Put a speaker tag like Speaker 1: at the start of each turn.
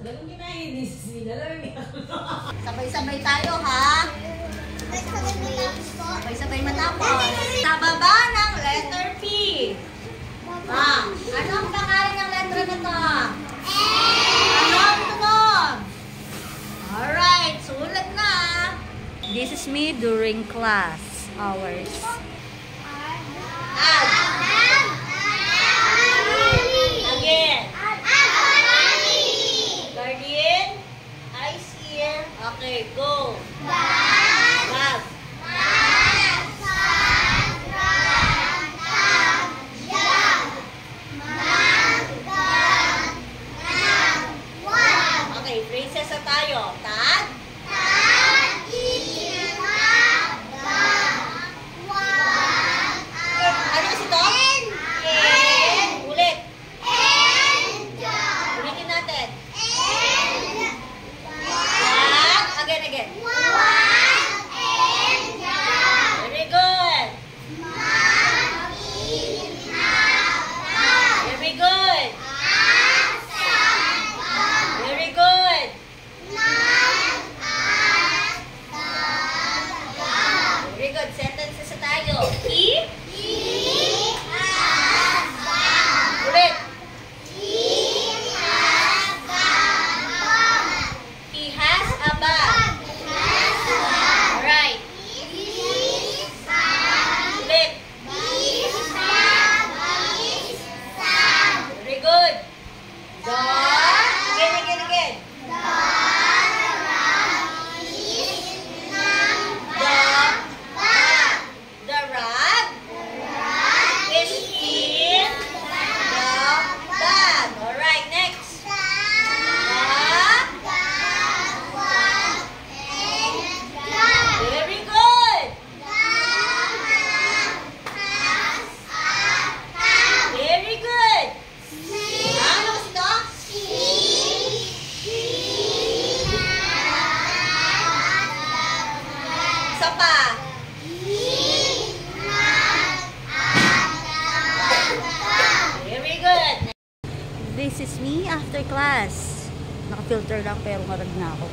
Speaker 1: Ganun kinahinis sila.
Speaker 2: Sabay-sabay tayo, ha? Sabay-sabay matapos. Sa baba ng letter P. Ano ang pangalan ng letra na to? Ano ang tunog? Alright, sulat na. This is me during class hours. Again. Guardian. Eyes here. Okay, go. Bag. Okay, phrases na tayo. Tag. Ano kasi to? Ulit. Ulitin natin. Again. Very good. Very good. Very good. Very good. Sentences na tayo. Ulit. He has a bag. Alright. Ulit. Very good. Again. The rag is in the bag. Alright, next. Very good. Very good. Ano kasi to? Isa pa. Very good. This is me after class. Naka-filter lang pero marag na ako.